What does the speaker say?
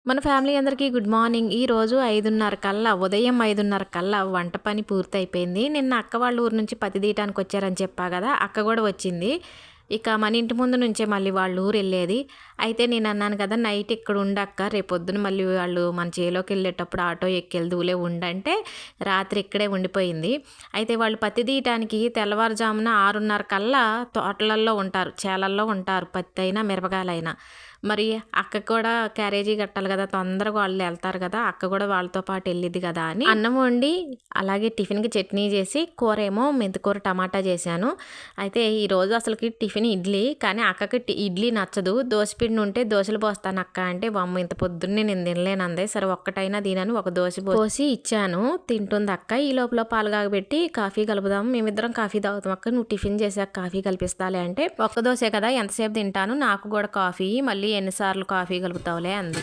మన ఫ్యామిలీ అందరికీ good morning. ఈరోజు 5:30 కల్లా ఉదయం 5:30 కల్లా వంట పని పూర్తయిపోయింది. నిన్న అక్క వాళ్ళ ఊరు నుంచి పత్తి తీయటానికి వచ్చారని చెప్పా గదా! అక్క గూడా వచ్చింది. ఇక మన ఇంటి ముందు నుంచే మళ్ళీ వాళ్ళ ఊరెళ్ళేది. అయితే నేనన్నాను కదా! నైట్ ఇక్కడ ఉండక్క, రేపొద్దున మళ్ళీ వాళ్ళు మన చేలోకెళ్ళేటప్పుడు ఆటో ఎక్కెళ్దువులే ఉండంటే, రాత్రి ఇక్కడే ఉండిపోయింది. అయితే వాళ్ళు పత్తి తీయటానికి తెల్లవారుజామున 6:30 కల్లా తోటలల్లో ఉంటారు. చేలల్లో ఉంటారు. పత్తయినా, మిరపకాయలైనా. మరి అక్కకి కూడా క్యారేజీ కట్టాలి కదా! తొందరగా వాళ్ళు ఎళ్తారు కదా! అక్క కూడా వాళ్ళతో పాటు ఎళ్ళిద్ది కదా! అని అన్నం వండి, అలాగే టిఫిన్‌కి చట్నీ చేసి, కూరేమో మెంతికూర టమాటా చేశాను. అయితే ఈరోజు అసలకి టిఫిన్ ఇడ్లీ. కానీ అక్కకి ఇడ్లీ నచ్చదు. దోసపిండి ఉంటే దోసలు పోస్తానక్క అంటే, వామ్మో! ఇంత పొద్దున్నే నేను తినలేనంది. సరే ఒక్కటైనా తినని ఒక దోస పోసి ఇచ్చాను. తింటుందక్క. ఈ లోపల పాలు కాగబెట్టి కాఫీ కలుపుదాం. మేమిద్దరం కాఫీ తాగుతాం అక్క. నువ్వు టిఫిన్ చేశాక కాఫీ కలిపిస్తాలే అంటే, ఒక్క దోసే కదా! ఎంతసేపు తింటాను. నాకు కూడా కాఫీ మళ్ళీ ఎన్ని సార్లు కాఫీ కలుపుతావులే అంది.